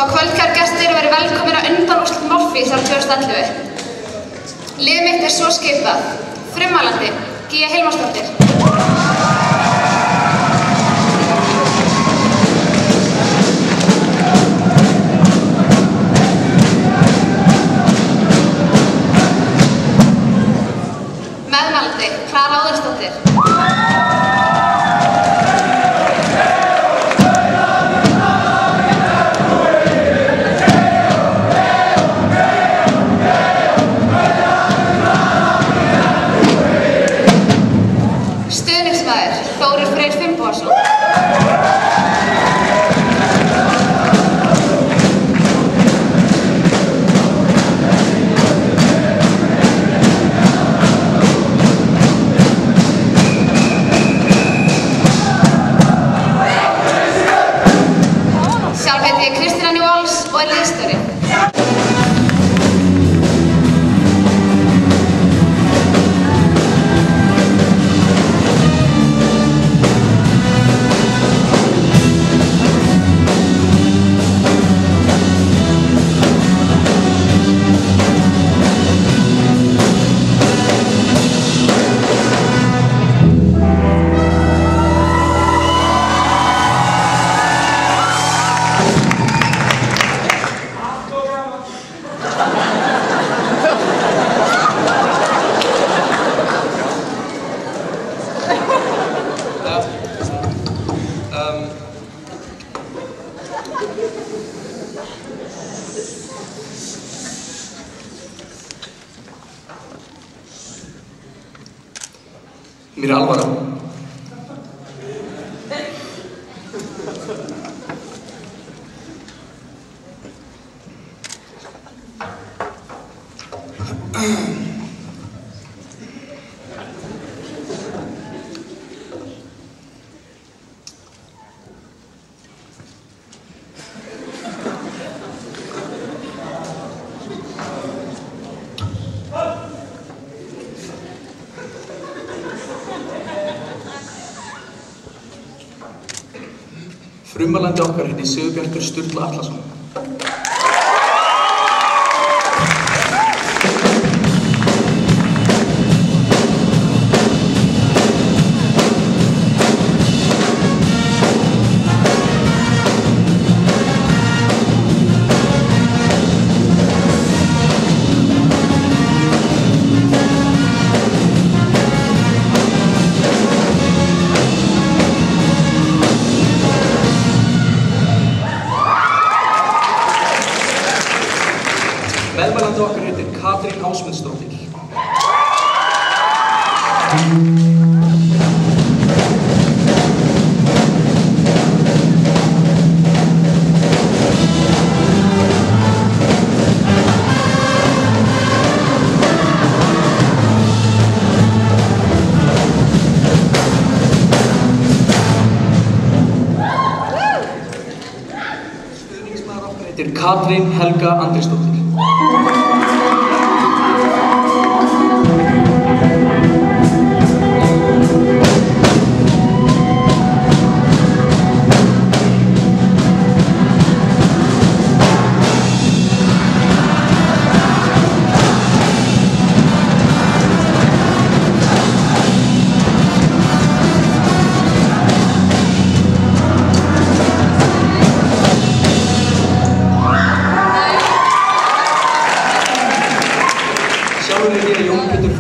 Góða kvöld, kæru gestir, og verið velkomin á undanúrslit Morfís árið 2011. Lið mitt svo skipað: frummælandi, Gígja Hilmarsdóttir. Meðmælandi, Klara Óðinsdóttir. Mér alvara. Frummælandi okkar heitir Sigurbjartur Sturla Atlason. Meðmælandi okkar heitir Katrín Ásmundsdóttir. Stuðningsmaður okkar heitir Katrín Helga Andrésdóttir.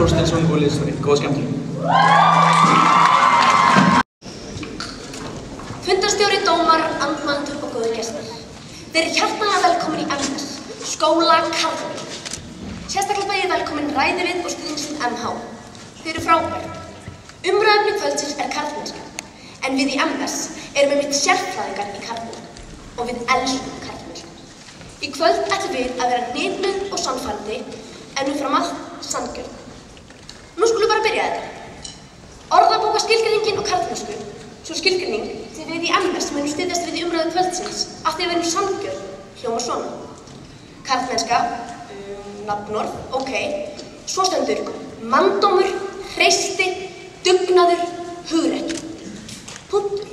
Þorsteinsson og liðsfari. Góða skemmtun. Fundarstjóri, dómar, andmælendur og góðir gestir. Þeir eru hjartanlega velkomin í MS, skóla karlmenn. Sérstaklega bæði velkomin ræðurinn og stuðningslið MH. Þeir eru frábær. Umræðefni kvöldsins karlmennska, en við í MS erum einmitt sérfræðingar í karlmennsku og við elskum karlmennsku. Í kvöld ætlum við að vera hnitmiðuð og sannfærandi, en umfram allt sanngjörn. Nú skulum bara byrja þetta. Orðabókaskilgreiningin og karlmennsku, svo skilgreining sem við í MS munum styðjast við í umræðu kvöldsins af því að við erum sanngjörn, hljómar svona. Karlmennska, nafnorð, ok. Svo stendur manndómur, hreysti, dugnaður, hugrekki. Punktur.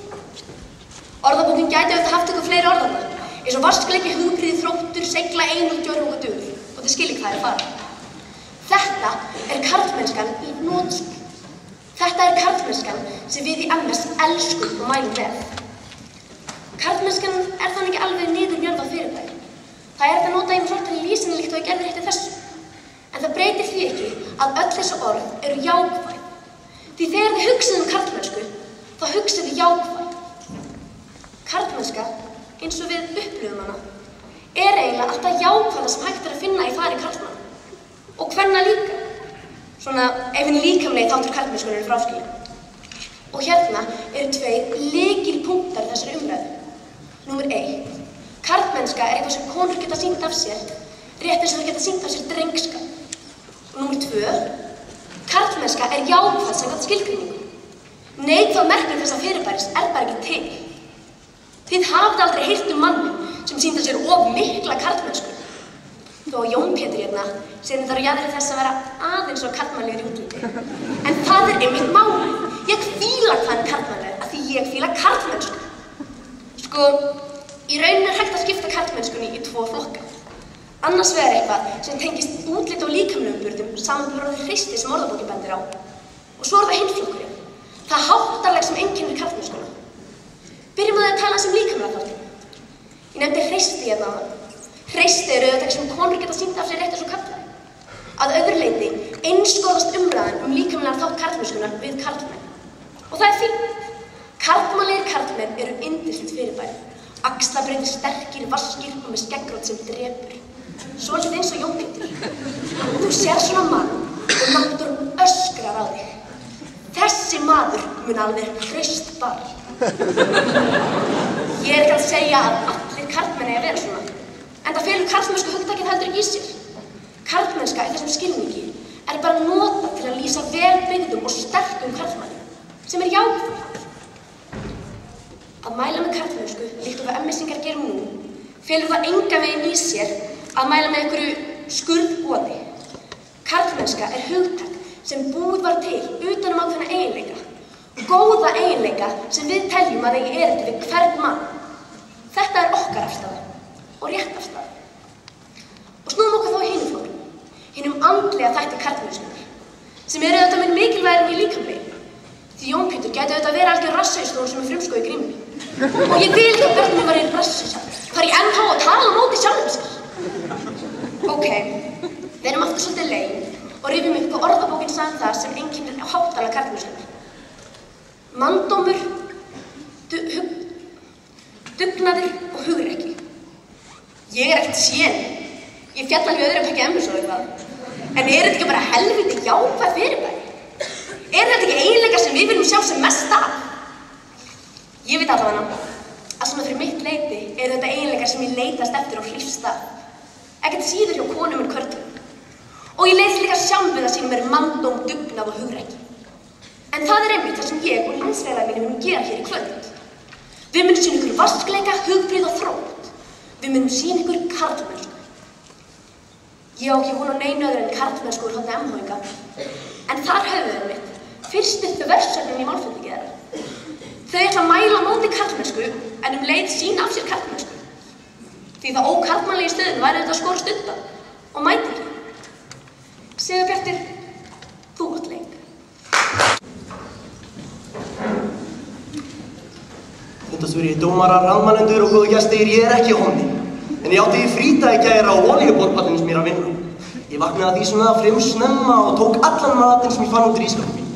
Orðabókin gæti auðvitað haft eitthvað fleiri orðana, Eins og vaskleiki, hugbrýði, þróttur, segla, einhald, og dugur. Og þið skiljið hvað er að fara. Þetta er karlmennskan í hnotskurn. Þetta er karlmennskan sem við í MS elskum og mælum með. Karlmennskan er þannig ekki alveg niðurnjörvað fyrirbæri. Það er að nota einhvern sortinni lýsinni líkt og ég gerði rétt í þessu. En það breytir því ekki að öll þessu orð eru jákvæð. Því þegar þið hugsið karlmennsku, þá hugsið þið jákvæð. Karlmennska, eins og við upplifum hana, er eiginlega alltaf jákvæða sem hægt er að finna í fari karlmanna. Og kvenna líka. Svona ef henni líkamlegi þáttur karlmennskunnar er fráskilin. Og hérna eru tveir lykilpunktar í þessari umræðu. Númer 1. Karlmennska er eitthvað sem konur geta sýnt af sér, rétt eins og þær geta sýnt af sér drengskap. Og númer 2. Karlmennska er jákvæð samkvæmt skilgreiningu. Neikvæð merking þessa fyrirbæris er bara ekki til. Þið hafið aldrei heyrt mannin sem sýnt af sér of mikla karlmennsku. Þó að Jón Pétur hérna sér þar á jaðri þess að vera aðeins og karlmannlegur í útliti. En það er einmitt málið. Ég fíla hvað hann karlmannlegur af því ég fíla karlmennsku. Sko, í rauninni er hægt að skipta karlmennskunni í 2 flokka. Annars vegar eitthvað sem tengist útlit og líkamlegum burðum samanborið við hreisti sem orðabókin bendir á. Og svo er það hinn flokkurinn. Það háttarleg sem einkennir karlmennskuna. Byrjum að tala um líkamlega þáttinn. Ég nefndi hreisti hérna áðan. Hreisti eru auðvitað sem konur geta sýnt af sér rétt eins og karlar. Að öðru leyti einskorðast umræðan líkamlegan þátt karlmennskunnar við karlmenn. Og það er fínt. Karlmannlegir karlmenn eru yndislegt fyrirbæri. Axlabreiðir, sterkir, vaskir og með skeggrót sem drepur. Svolítið eins og Jón Pétur. Þú sér svona mann og náttúran öskrar á þig. Þessi maður mun alveg hraust barn. Ég er ekki að segja að allir karlmenn eigi að vera svona. En það felur karlmennsku hugtakið heldur ekki í sér. Karlmennska í þessum skilningi er bara notað til að lýsa velbyggðum og sterkum karlmanni, sem er jákvæð. Að mæla með karlmennsku, líkt og hvað emmissingar gerum nú, felur það engan veginn í sér að mæla með einhverju skurðboði. Karlmennska er hugtak sem búið var til utan ákveðna eiginleika, góða eiginleika sem við teljum að eigi erindi við hvern mann. Þetta er okkar afstaða og rétt afstaða. Og snúum okkur þá í hinum flokknum, hinum andlega þætti karlmennskunnar, sem eru auðvitað mun mikilvægari í líkamlegi. Því Jón Pétur gæti auðvitað að vera algjör rasshausstón sem er frumskóð í grímunni. Og ég vil ekki að börnum var í rasshaus, fara í MH og tala á móti sjálfum sér. Ok, við erum aftur svolítið leið og rifjum upp hvað orðabókin sagði það sem einkennir háttalega karlmennskunnar. Manndómur, dugnaður og hugrekki. Ég er ekkert séni. Ég fjall alveg öðrum ekki emmus og eitthvað. En er þetta ekki bara helviti jákvæð fyrirbæri? Er þetta ekki eiginleika sem við viljum sjá sem mest af? Ég veit allavega að svona fyrir mitt leyti eru þetta eiginleikar sem ég leitast eftir og hrifst af. Ekkert síður hjá konum en körlum. Og ég leitast líka sjálf við að sýna mér manndóm, dugnað og hugrekki. En það er einmitt það sem ég og landsfélagar mínir munum gera hér í kvöld. Við munum sýna ykkur vaskleika, hugbrýð og þrótt. Við munum sýna ykkur karlmennsku. Ég á ekki von á neinu öðru en karlmennsku úr hóðni MH-inga. En þar höfum við mitt fyrstu versögnin í málflutningi þeirra. Þau ætla að mæla á móti karlmennsku en leið sýna af sér karlmennsku. Því það ókarlmannlegi stöðun væri auðvitað að skora undan og mæti ekki. Sigurbjartur, þú átt leik. Fundarstjóri, dómarar, rannmannendur og góðu gestir, ég er ekki hóndi. En ég átti í frídagi gæra á olíuborpallinu sem ég er að vinna. Ég vaknaði að því svona fremsnemma og tók allan matinn sem ég fann út í ísskápnum mínum.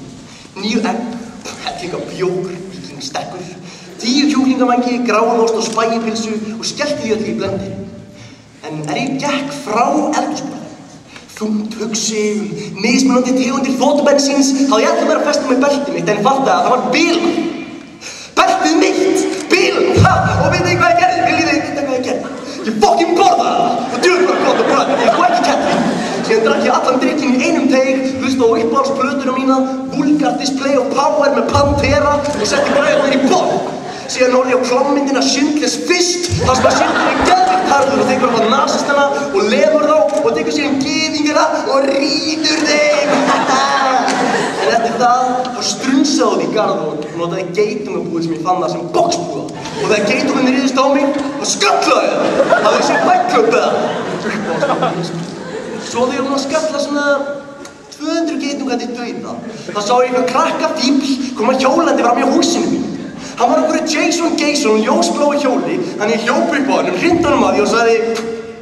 9 egg, hellinga bjór, víkingstekkur, 10 kjúklingavængi, gráðost og spægipilsu og skellti því öll í blendi. En ég gekk frá eldhúsborðinu, þungt hugsi, mismunandi tegundir þvotubensíns, hafði ég ætlað mér að festa með beltið mitt en fattaði að það var bilmann. Beltið mitt! Bílun! Og veit þið hvað ég gerði? Viljið þið vita hvað ég gerði? Ég fokkin borðaði það! Og djöfull var gott og bragð, ég fór ekki kettling. Síðan drakk ég allan drikkinn í einum teig, hlusta á uppáhaldsplötuna mína, Vulgar Display of Power með Pantera og setti græðurnar í borð. Síðan horfði ég á klámmyndina Schindler's Fist, þar sem að Schindler er geðveikt harður og tekur á nasistana og lemur þá og tekur síðan gyðingana og rýður þeim. En eftir það strunsaði pissa út í garð og notaði geitungabúið sem ég fann það sem boxbúða. Og þegar geitungarnir riðust á mig, þá skallaði það. Það var sem bæklöpið. Svo þegar hún að skalla svona 200 geitungar til dauða, þá sá ég eitthvað krakka fíbl koma hjólandi fram hjá húsinu mínu. Hann var einhverju Jason Gayson og ljósbláu hjóli, þannig ég hljóp upp á hann, hrindi honum að því og sagði,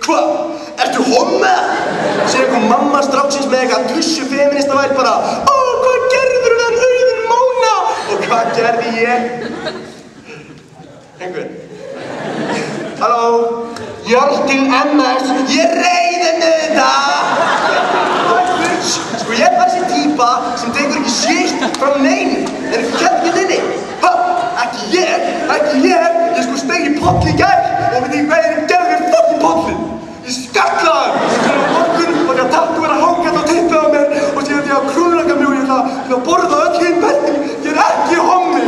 "Hva? Ertu homme?" Sér kom mamma stráksins með eitthvað tussu feminista væri bara, "Ó, hvað gerður við hann Auðun Móna?" Og hvað gerði ég? Einhver. Halló? Hjálp til MS. Ég reið henni þetta! Sko ég var þessi típa sem tekur ekki shit frá neinu. En þú kemur ekki inni. Ekki ég. Ég sko steig í poll í gær og veit ekki hvað ég gerði við fucking pollin. Ég skallaði hann. Þegar á morgun var ég að tattu vera hangað á tippið á mér og síðan ég að krúnleika mig og ég ætla að borða öll hinn bennin. Ég er ekki hommi.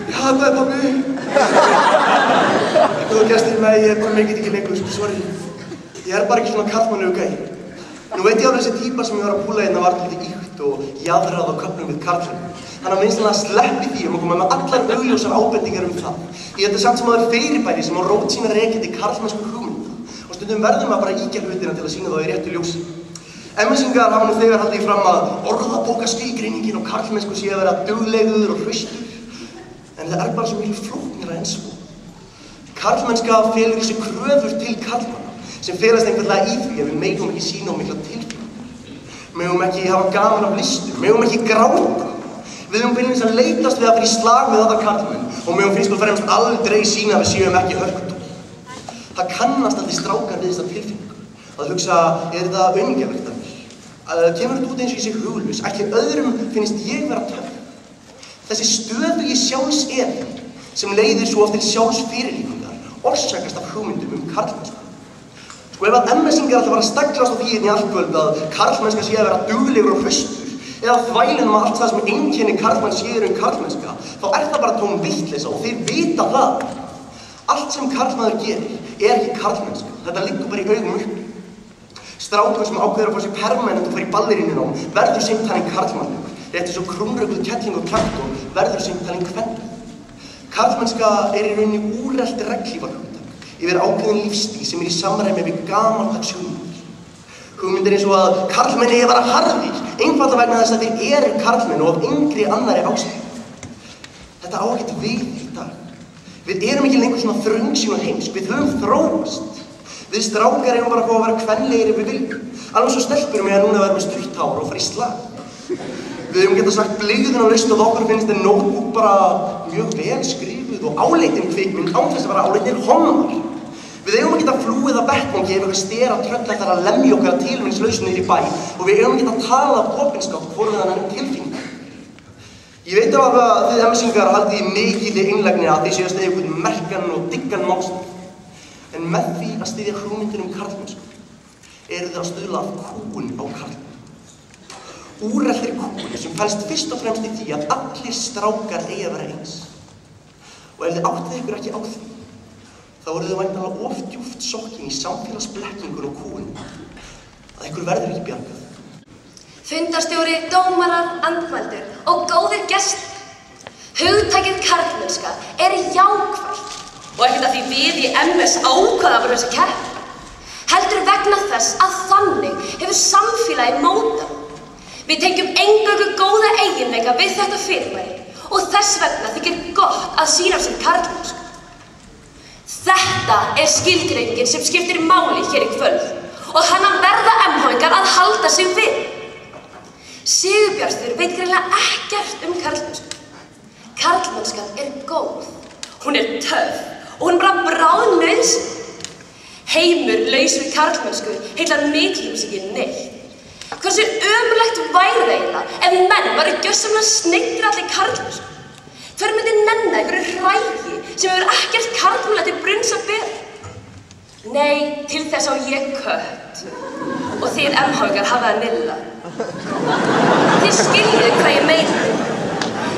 Ég hataði pabbi. Góðu gestir með, ég bara mikið ekki lengur, sorry. Ég er bara ekki svona karlmannlegu gæi. Nú veit ég alveg þessi típa sem ég var að púla hérna var til því íkt og jaðrað á köfnum við karlinn. Hann að minnst að sleppi því að koma með allar augljósar ábendingar það. Ég þetta er samt sem að það er fyrirbæri sem á rót sína rekjandi karlmennsku hugmynda og stundum verðum að bara íkja hlutina til að sýna þá í réttu ljósi. MS-ingar hafa nú þegar haldið fram að orðabókaskilgreiningin og karlmennsku sé að vera duglegur og hraustur. En það er bara svo miklu flóknara en svo. Karlmennska felur í sig kröfur til karlmanna sem felast einfaldlega í því að við megum ekki sýna á mikla tilfinningar. Megum ekki hafa gaman af listum, megum ekki gráta. Við höfum beinlínis að leitast við að fara í slag með aðra karlmenn og megum fyrst og fremst aldrei sýna að við séum ekki hörkutól. Það kannast allir strákar við þessar tilfinningar. Að hugsa, er þetta aumingjavert af mér? Kemur þetta út eins og ég sé huglaus? Ætli öðrum finnst ég vera töff? Þessi stöðugi sjálfsefi sem leiðir svo oft til sjálfsfyrirlíkingar orsakast af hugmyndum karlmennsku. Sko ef að MS-ingar ætla að fara að staglast á því hérna í allt að karlmennska sé að vera duglegur og hraustur eða þvælinn allt það sem einkenni karlmenn séur karlmennska, þá er það bara tóm vitleysa og þeir vita það. Allt sem karlmaður gerir er ekki karlmennska, þetta liggur bara í augum uppi. Strákur sem ákveður að fá sér permanent og fara í ballerinninám verður seint talinn karlmannlegur, rétt eins og krúnrögguð kettling og traktor verður seint talinn kvenleg. Karlmennska er í rauninni úrelt regnhlífarhugtak yfir ákveðin lífstíl sem í samræmi við gamaldags hugmyndir. Hugmyndir eins og að karlmenn eigi að vera harðir, einfaldlega vegna þess að þeir eru karlmenn og af yngri annarri ástæðu. Þetta á ekkert við í dag. Við erum ekki lengur svona þröngsýn og heimsk, við höfum þróast. Við strákar eigum bara að fá að vera kvenlegir ef við viljum. Alveg svo stelpur með að núna vera með stutt hár og fara í slag. Við höfum getað sagt blygðun á laust og okkur finnst þeir notebook bara mjög vel skrifuð og áleitin kvikmynd án þess að vera áleitin homar. Við eigum að geta flúið að bettvangi ef eitthvað stera tröllættar að lemja okkar tilvinnslausu niður í bæ og við eigum að geta tala af opinskátt hvort við hann tilfinningar. Ég veit alveg að þið MS-ingar haldið í mikilli einlægni að þið séu að styðja einhvern merkan og diggan málstað. En með því að styðja hugmyndir karlmennsku eru þið að stuðla að kúgun á karlmenn. Úreltri kúgun sem felst fyrst og fremst í því að allir strákar eigi að vera eins. Og ef þið áttið ykkur ekki á því, þá eru þið væntanlega of djúpt sokkin í samfélagsblekkingun og kúgun að ykkur verður ekki bjargað. Fundarstjóri, dómarar, andmældur og góðir gestir. Hugtakið karlmennska er jákvætt og ekkert að því við í MS ákvaða fyrir þessa keppni. Heldur vegna þess að þannig hefur samfélagið mótað. Við tengjum eingöngu góða eiginleika við þetta fyrirbæri og þess vegna þykir gott að sýna af sér karlmennsku. Þetta er skilgreiningin sem skiptir máli hér í kvöld og hana verða MH-ingar að halda sig við. Sigurbjartur veit greinilega ekkert karlmennsku. Karlmennskan er góð, hún er töff og hún er bara bráðnauðsyn. Heimur laus við karlmennsku heillar mikilvægt ekki neitt. Hversu ömurlegt væri það eiginlega ef menn væru gjörsamlega sneyddri allir karlmennsku? Hver myndi nenna einhverju hrægi sem hefur ekkert karlmannlegt til brunns að bera? Nei, til þess á ég kött og þið MH-ingar hafa að nilla. Þið skiljiði hvað ég meina.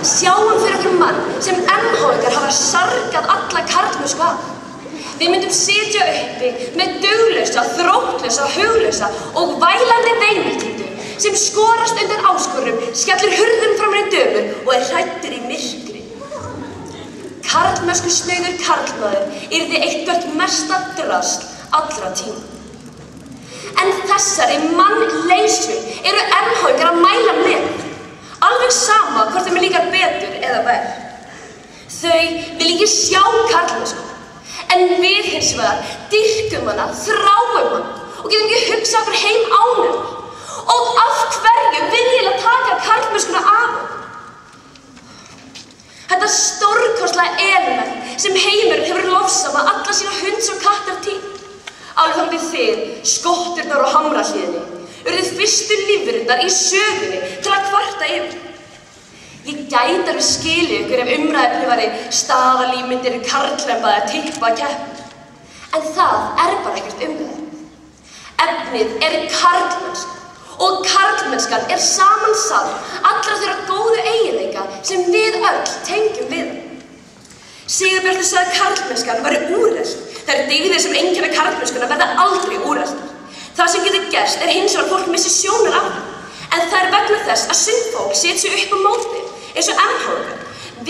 Sjáum fyrir okkur mann sem MH-ingar hafa sargað alla karlmennsku af. Við myndum sitja uppi með duglausa, þróttlausa, huglausa og vælandi veiniltítu sem skorast undan áskorunum, skellur hurðum framar í dömu og hræddur í myrkri. Karlmennsku snauður karlmaður yrði eitthvert mesta drasl allra tíma. En þessari mannleysu eru MH-ingar að mæla með, alveg sama hvort þeim líkar betur eða verð. Þau vil ekki sjá karlmennsku, en við hins vegar dýrkum hana, þráum hana og getum ekki hugsað okkur heim án hennar. Og af hverju viljilega taka karlmennskuna af hennar? Þetta stórkostlega element sem heimurinn hefur lofsamað alla sína hunds og kattar tíð. Alveg þangað til þið, skotturnar og hamrahlíðinni, urðið fyrstu lífverurnar í sögunni til að kvarta yfir. Ég gæti alveg skilið ykkur ef umræðefnið væri staðalímyndir, karlrembaðar, tippa, keppni. En það er bara ekkert umræði. Efnið er karlmennska og karlmennskan er samansafn allra þeirra góðu eiginleika sem við öll tengjum við. Sigurbjartur sagði að karlmennskan væri úrelt. Þær dygðir sem einkenna karlmennskuna verða aldrei úreltar. Það sem getur gerst er hins vegar að fólk missi sjónar af þeim. En það er vegna þess að sundfólk set sig upp á móti, eins og MH-ingar.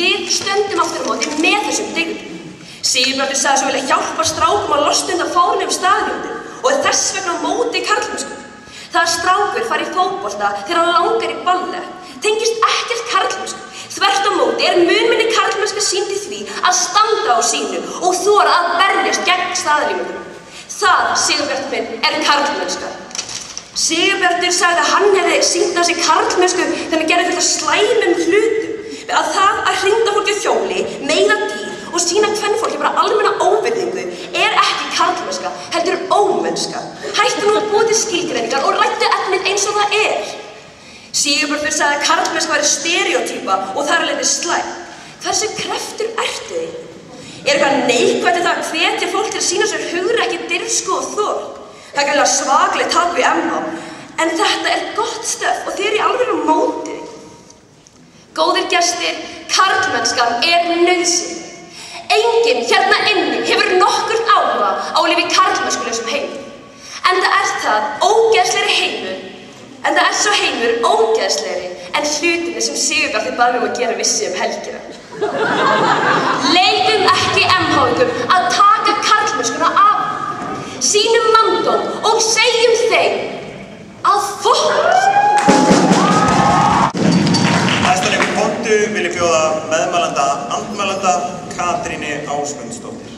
Við stöndum aftur á móti með þessum dygðum. Sigurbjartur sagði svo vilja hjálpa strákum að losna undan fáránlegum staðreyndum og er þess vegna á móti karlmennsku. Það að strákur fari í fótbolta þegar hann langar í ballett tengist ekkert karlmennsku. Þvert á móti er mun minni karlmennska sýnd í því að standa á sínu og þora að berjast gegn staðalímyndum. Það, Sigurbjartur minn, er karlmennska. Sigurbjartur sagði að hann hefði sýnt á sig karlmennsku þegar hann gerði þetta slæmum hlutum. Að það að hrinda fólki á hjóli, meiða dýr og sýna kvenfólki bara almenna óvirðingu er ekki karlmennska, heldur ómennska. Hættu nú að búa til skilgreiningar og ræddu efnið eins og það er. Sigurbjartur sagði að karlmennska væri stereótýpa og þar af leiðandi slæm. Hversu kreftur ertu þið? Er eitthvað neikvætt það að hvetja fólk til að sýna sér hugrekki, dirfsku og þor? Það er gætilega svakalegt tap við MH, en þetta er gott stöf og þið eru í alveg á móti. Góðir gestir, karlmennskan er nauðsyn. Enginn hérna inni hefur nokkurt áhuga á að lifa í karlmennskulausum heim. Enda er það ógeðslegri heimur, en það er svo heimur ógeðslegri en hlutinni sem Sigurbjartur bað mig að gera vissi helgina. Leyfum ekki MH-ingum að taka karlmennskuna af. Sýnum manndóm og segjum þeim að fokk. Næstan ykkur pontu vil ég bjóða meðmælanda andmælanda Katrínu Ásmundsdóttur.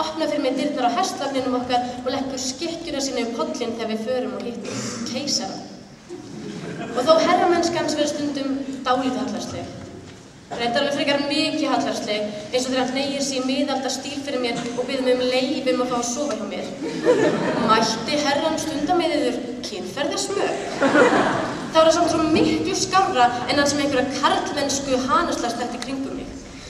Opna fyrir mig dyrnar á hestvagninum okkar og leggur skikkjuna sína um pollinn þegar við förum og hittum keisara. Og þó herramennskans verður stundum dálítið hallarsleg. Reyndar alveg frekar mikið hallarsleg, eins og þegar hann hneigir sig í miðaldar stíl fyrir mér og biður mig leyfi að fá að sofa hjá mér. Mætti herran stunda með yður kynferðasmök? Það var það samt svo miklu skárra en hann sem einhverja karlmennsku hanaslagsstætti kringum mig.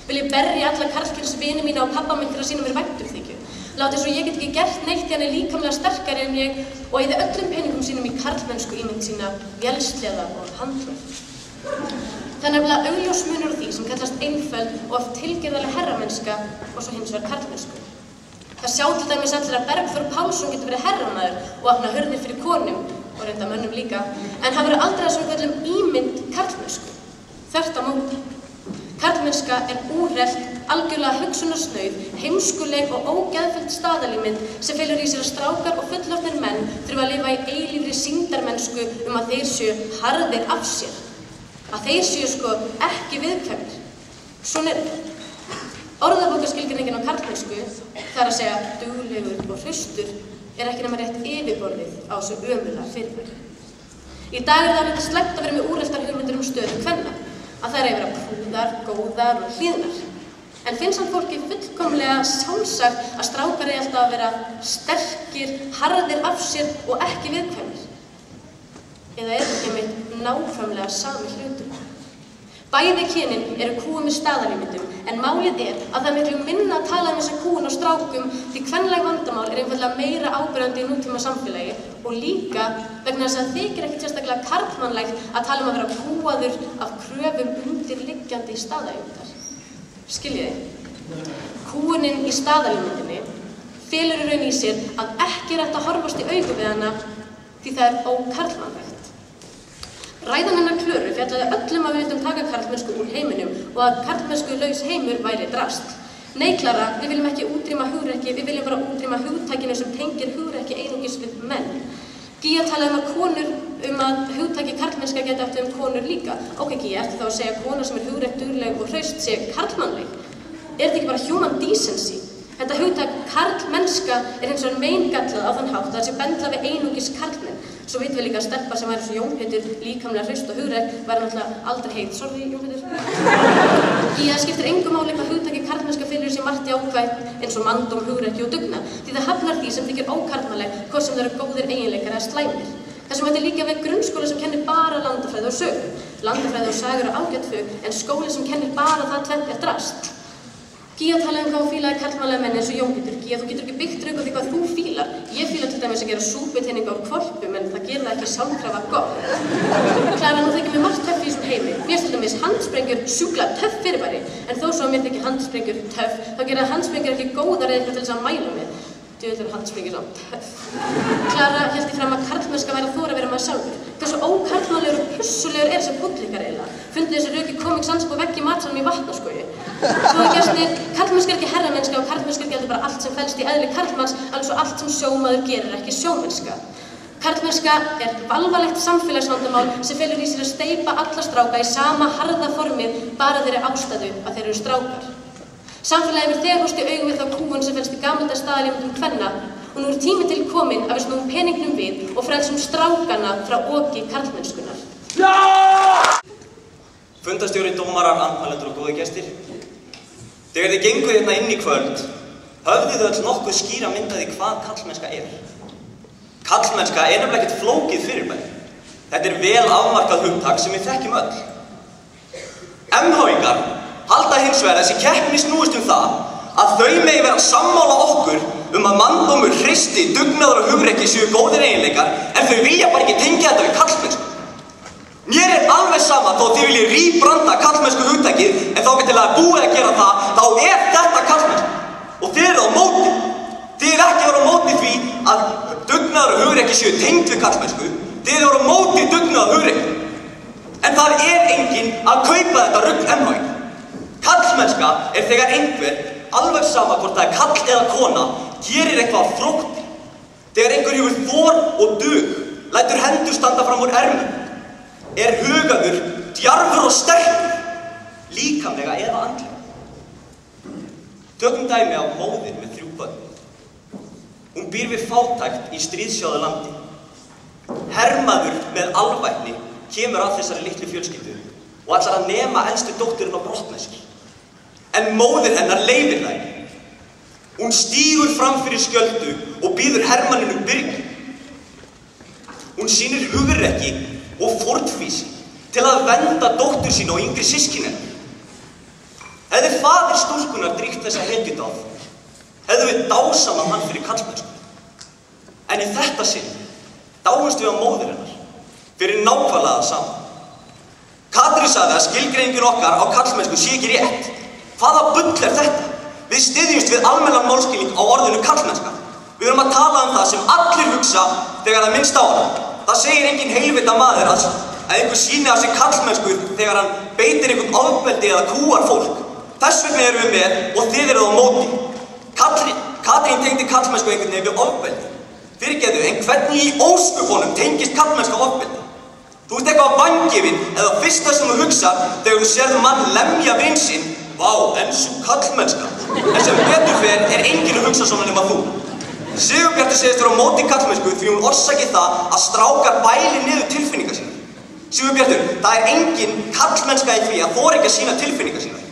Vil ég berja alla karlkyns vini mína og pappa minn til að sýna mér væntumþykju. Láti svo ég get ekki gert neitt því hann er líkamlega sterkari en ég og eyði öllum peningum sínum í karlmennsku ímynd sína, vélsleða og handvörð. Það er nefnilega augljós munur á því sem kallast einföld og oft tilgerðarleg herramennska og svo hins vegar karlmennsku. Það sjá til dæmis allir að Bergþór Pálsson getur verið herramaður og opna hurðir fyrir konum og reynda mönnum líka, en hann verður aldrei að sem kallum ímynd karlmennsku. Þvert á móti. Karlmennska er úrelt algjörlega hugsunarsnauð, heimskuleg og ógeðfelld staðalímynd sem felur í sér að strákar og fullorðnir menn þurfa að lifa í eilífri sýndarmennsku að þeir séu harðir af sér. Að þeir séu ekki viðkvæmir. Svona orðabókarskilgreiningin á karlmennsku, það að segja duglegur og hraustur, ekki nema rétt yfirborðið á þessu ömurlega fyrirbæri. Í dag það alveg slæmt að vera með úreltar hugmyndir stöðu kvenna, að þær eigi að vera prúðar, góðar og hlýðnar. En finnst samt fólki fullkomlega sjálfsagt að strákar eigi alltaf að vera sterkir, harðir af sér og ekki viðkvæmir? Eða ekki meitt nákvæmlega sami hlutum? Bæði kynin eru kúin með staðalímyndum, en málið að það miklu minna að tala þessa kúin á strákum því kvenlæg vandamál einfaldlega meira áberandi í nútíma samfélagi og líka vegna þess að þykir ekkert sérstaklega karlmannlegt að tala að vera kúaður af kröfum undirliggjandi staðalímyndar. Skiljiði? Kúinin í staðalímyndinni felur í raun í sér að ekki hægt að horfast í augu við hana því það ókarlmannlegt. Ræðan hennar Klöru fjallaði öllum að við vildum taka karlmennsku úr heiminum og að karlmennsku laus heimur væri drast. Nei, Klara, við viljum ekki útrýma hugrekki, við viljum bara útrýma hugtakinu sem tengir hugrekki einungis við menn. Gía talaði að hugtaki karlmennska geti átt konur líka. Ok, Gía, eftir þá að segja að kona sem hugrekk, dugleg og hraust sé karlmannleg. Þetta ekki bara human decency? Þetta hugtak karlmennska hins vegar meingallað á þann hátt að það sé bendlað við einungis karlmenn. Svo vitum við líka að stelpa sem væri svo Jón Pétur, líkamlega hraust og hugrekk, væri náttúrulega aldrei heit. Sorry, Jón Pétur. Í það skiptir engu máli hvað hugtakið karlmennska felur í sér margt jákvætt eins og manndóm, hugrekki og dugnað, því það hafnar því sem þykir ókarlmannleg, hvort sem það eru góðir eiginleikar eða slæmir. Þessum þetta er líka við grunnskóla sem kennir bara landafræði og sögu. Landafræði og sagur eru ágætt fug, en skóli sem kennir bara það tvennt drast. Gía talaði hvað hún fílaði karlmannlega menn eins og Jón Pétur. Gía, þú getur ekki byggt rauk á því hvað þú fílar. Ég fíla til dæmis að gera súputenninga úr hvolpum, en það gerir það ekki sjálfkrafa gott. Klara, nú þykir mér margt töff í þessum heimi. Mér til dæmis handsprengjur sjúklega töff fyrirbæri, en þó svo að mér þykir handsprengjur töff, þá gera handsprengjur ekki góðar eða eitthvað til þess að mæla með. Djöfull handsprengjur samt töff. Klara hélt í fram að karlmennska væri að þora að vera maður sjálfur. Hversu ókarlmannlegur og hussulegur þessi púllikar eiginlega? Fundu þessi rök í Comic Sans på vegg í matsalnum í Vatnaskógi. Svo gestir, karlmennska ekki herramennska og karlmennska ekki bara allt sem felst í eðli karlmanns, alveg svo allt sem sjómaður gerir ekki sjómennska. Karlmennska alvarlegt samfélagsvandamál sem felur í sér að steypa alla stráka í sama harða formið bara þeirri ástæðu að þeir eru strákar. Samfélagið hefur þegar horfst í augu við þá kúgun sem felst í gamaldags staðalímyndum kvenna og nú tíminn til kominn að við snúum peningnum við og frelsum strákana frá oki karlmennskunar. Já! Fundarstjóri, dómarar, andmælendur og góðir gestir. Þegar þið genguð hérna inn í kvöld, höfðuð þið öll nokkuð skýra mynd af því hvað karlmennska er. Karlmennska er nefnilega ekkert flókið fyrirbæri. Þetta er vel afmarkað hugtak sem við þekkjum öll. MH-ingar halda hins vegar þessi keppni snúist það að þau megi vera sammála okkur að manndómur, hreisti, dugnaður og hugrekki séu góðir eiginleikar en þau vilja bara ekki tengja þetta við karlmennsku. Mér er alveg sama þó þið viljið rýbranda karlmennsku hugtakið en þá til að búið að gera það, þá er þetta karlmennsku. Og þið eru á móti. Þið eru ekki að vera á móti því að dugnaður og hugrekki séu tengd við karlmennsku. Þið eru á móti dugnaður og hugrekki. En það er enginn að kaupa þetta rugl MH-ing. Karlmennska er þegar einhver, alveg sama hvort það er karl eða kona, gerir eitthvað þrótti. Þegar einhver hefur þor og dug, lætur hendur standa fram úr ermum, er hugaður, djarfur og sterkur, líkamlega eða andlega. Tökum dæmi af móðir með 3 börn. Hún býr við fátækt í stríðsjáðu landi. Hermaður með alvæpni kemur að þessari litlu fjölskyldu og ætlar að nema elstu dótturinn á brott með sér. En móðir hennar leyfir það ekki. Hún stígur fram fyrir skjöldu og býður hermanninu byrgi. Hún sýnir hugrekki og fórnfýsi til að vernda dóttur sína og yngri systkini hennar. Hefði faðir stúlkunnar dríkt þessa hetjudáð, hefðu við dásamað hann fyrir karlmennsku. En í þetta sinn dáumst við á móðir hennar fyrir nákvæmlega það sama. Katrín sagði að skilgreiningin okkar á karlmennsku sé ekki rétt. Hvaða bull er þetta? Við styðjumst við almennan málskilning á orðinu karlmennska. Við erum að tala það sem allir hugsa þegar það minnst á hana. Það segir engin heilvita maður að einhver sýni af sig karlmennsku þegar hann beitir einhvern ofbeldi eða kúar fólk. Þess vegna erum við með og þið eruð á móti. Katrín tengdi karlmennsku einhvern veginn við ofbeldi. Fyrirgeðu, en hvernig í ósköpunum tengist karlmennska ofbeldi? Þú ert eitthvað vangefinn eða fyrsta sem þú hugsar þegar þú sérð mann lemja vin sinn, vá, en sú karlmennska. En sem betur fer enginn að hugsa svona nema þú. Sigurbjartur segist vera á móti karlmennsku því hún orsaki það að strákar bæli niður tilfinningar sínar. Sigurbjartur, það engin karlmennska í því að þora ekki að sýna tilfinningar sínar.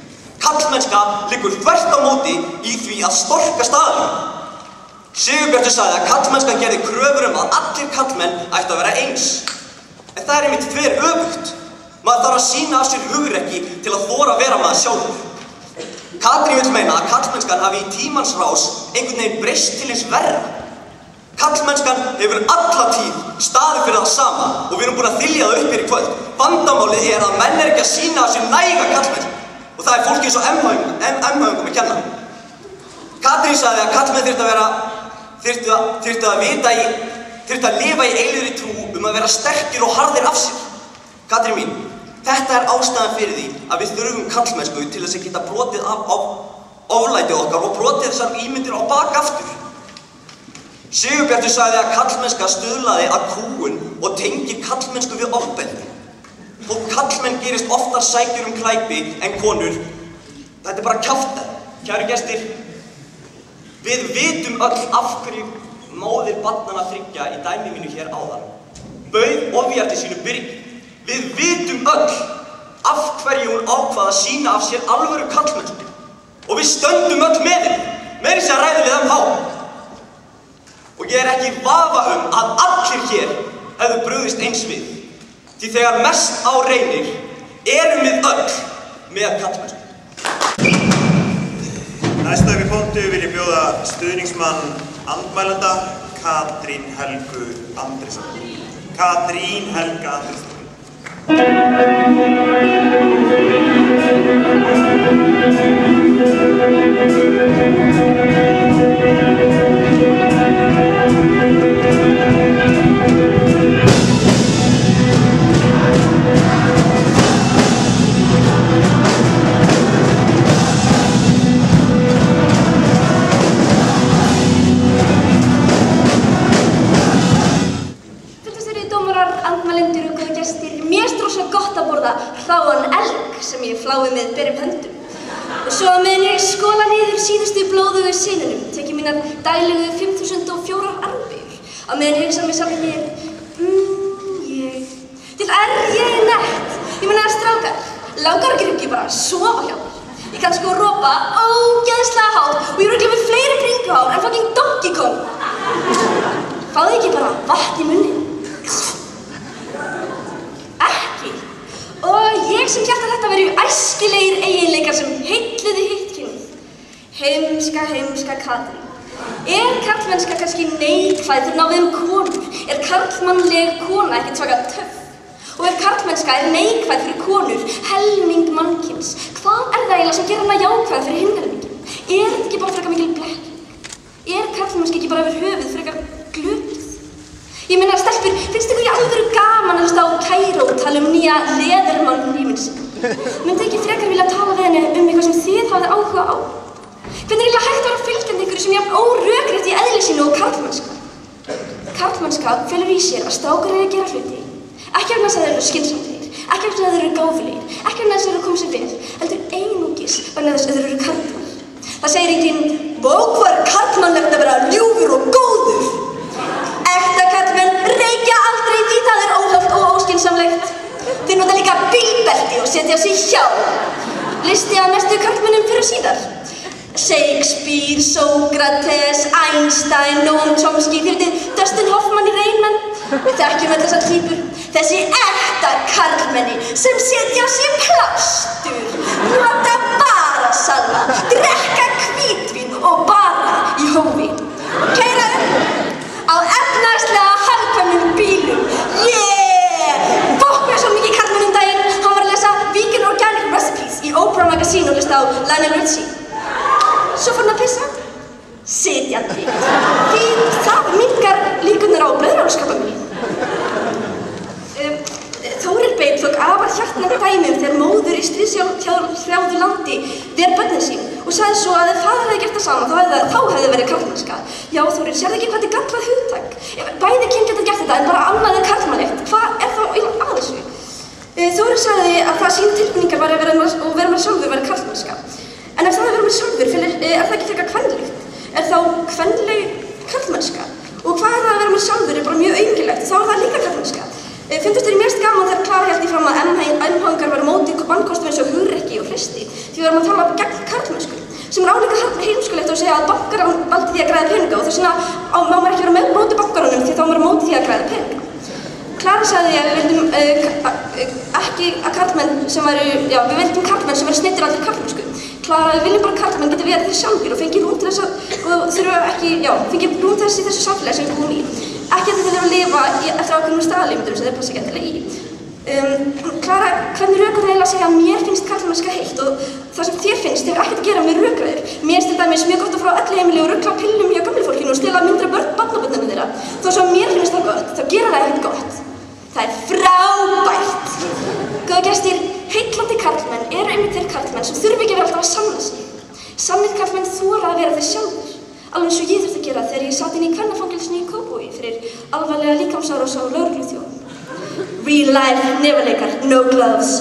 Karlmennska liggur þvert á móti í því að storka staðalínu. Sigurbjartur sagði að karlmennskan gerði kröfur að allir karlmenn ættu að vera eins. En það einmitt þveröfugt. Maður þarf að sýna af sér hugrekki til að þora að vera maður sjálfur. Katrín vill meina að karlmennskan hafi í tímans rás einhvern veginn breyst til hins verra. Karlmennskan hefur alla tíð staðið fyrir það sama og við erum búin að þylja það upp hér í kvöld. Vandamálið að menn ekki að sýna af sér næga karlmennsku og það fólki eins og M-höfungum að kenna. Katrín sagði að karlmenn þyrftu að lifa í eilíðri trú að vera sterkir og harðir af sér. Katrín mín, þetta ástæðan fyrir því að við þurfum karlmennsku til þess að geta brotið af oflæti okkar og brotið þessar ímyndir á bak aftur. Sigurbjartur sagði að karlmennska stuðlaði að kúgun og tengir karlmennsku við ofbeldi. Og karlmenn gerist oftar sækjur klæpi en konur. Þetta bara kjaftæði. Kæru gestir, við vitum öll af hverju móðir barnanna þriggja í dæmi mínu hér áðan bauð ofjarti sínu byrgi. Við vitum öll af hverju hún ákvað að sýna af sér alvöru karlmennsku. Og við stöndum öll með henni, meira sér ræðum við M.H. Og ég ekki í vafa að allir hér hefðu brugðist eins við. Því þegar mest á reynir erum við öll með karlmennsku. Næsta upp í pontu vil ég bjóða stuðningsmann andmælanda Katrín Helgu Andrésson. Katrín Helga Andrésson. Hráan elg sem ég flái með berum höndum. Og svo að meðan ég skóla niður síðustu blóðugu sinunum tek ég mínar daglegu 5004 armbögur. Á meðan ég hugsa mig sjálf hér, til ég nett. Ég meina að strákar, langar ekki bara að sofa hjá mér. Ég kann sko ropa ógeðslega hátt og ég örugglega með fleiri bringuhár en fucking Donkey Kong. Fáðu ekki bara vatn í munnin? Og ég sem hélt að þetta væru æskilegir eiginleikar sem heilluðu hitt kynið. Heimska Katrín. Karlmennska kannski neikvæð þegar náðum konur? Karlmannleg kona ekkert svaka töff? Og karlmennska neikvæð fyrir konur, helming mannkyns, hvað það eiginlega sem gerir hana jákvæð fyrir hinn helmingin? Þetta ekki bara frekar mikil blekking? Karlmennska ekki bara yfir höfuð frekar glötuð? Ég meina, stelpur, finnst ykkur í alvöru gaman að hlusta á Kæró tala nýja leðurmann-ríminn sinn? Myndi ekki frekar vilja tala við henni eitthvað sem þið hafið áhuga á? Hvernig hægt að vera fylgjandi ykkur sem jafn órökrétt í eðli sínu og karlmennska? Karlmennska felur í sér að strákar eiga að gera hluti. Ekki vegna þess að þeir eru skynsamlegir, ekki vegna þess að þeir eru gáfulegir, ekki vegna þess að þeir eru að koma sér vel, heldur einungis vegna þess að þeir eru karlmenn. Það segir enginn, vá hvað karlmannlegt að vera ljúfur og góður. Ekta karlmenn reykja aldrei því það óhollt og óskynsamlegt. Þeir nota líka bílbelti og setja sig hjá. Listi að mestu karlmennum fyrir síðar. Shakespeare, Sókrates, Einstein, Noam Chomsky, þið vitið Dustin Hoffman í Rain Man. Við þekkjum öll þessar týpur. Þessi ekta karlmenni sem setja sig plástur, nota bara salva, drekka hvítvín og bara í hófi. Keyra á efnahagslega hagkvæmum bílum. Fokk mér svo mikið karlmenn daginn. Hann var að lesa Vegan Organic Recipes í Oprah Magazine og lista á Lionel Richie. Svo fór hann að pissa. Sitjandi. Því það minnkar líkurnar á blöðruhálskapabili. Þórir Beinn tók afar hjartanlega nefnt dæmi þegar móður í stríðshrjáðu landi ver börnin sín og sagði svo að ef faðir hefði gert það sama þá hefði verið karlmennska. Já, Þórir, sérðu ekki hvað þetta er gallað hugtak? Bæði kyn geta gert þetta en bara annað er karlmannlegt. Hvað er þá að þessu? Þórir sagði að það sín tilfinningar var að vera með sjálfur væri karlmennska. En ef það að vera með sjálfur, er það ekki frekar kvenlegt? Er þá kvenleg karlmennska? Og hvað er það að vera með sjálfur er bara mjög aumingilegt, þá er það líka karlmennska. Fundust þér mest gaman þegar Klara hélt í fram að M-hangar væru móti bannkostum eins og hugrekki og hristi því við varum að tala gegn karlmennsku sem er álíka heimskulegt að segja að bankar valdi því að græða peninga og þess vegna má maður ekki vera með móti bankarunum því þá maður móti því að græða peninga. Klara sagði að við vildum ekki að karlmenn sem við vildum karlmenn sem væru snittir allir karlmennsku. Klara, við viljum bara karlmenn geti verið þeir sjálfir og fengið rúm til þess fengið rúm til þess í þessu samfélagi sem við búum í. Ekki að þetta lifa eftir ákveðnum staðalímyndum sem þeir passa ekki endilega í. Klara, hvernig rökur það eiginlega að segja að mér finnst karlmennska heitt og það sem þér finnst hefur ekkert að gera með rökræður. Mér finnst til dæmis mjög gott að fá öllu heimili og rugla pillum hjá gömlu fólkinu og stela myndra barnabörnunum þeirra. Þó svo að mér finnst það gott, þá gera það ekkert gott. Það er frábært! Góða gestir, heillandi karlmenn eru einmitt þeir karlmenn sem þurfi ekki alltaf að sanna sig. Sannir karlmenn þora að vera þeir sjálfir. Alveg eins og ég þurfti að gera þegar ég satt inn í kvennafangelsinu í Kópavogi fyrir alvarlega líkamsárás á lögregluþjón. Real life, nefarleikar, no gloves.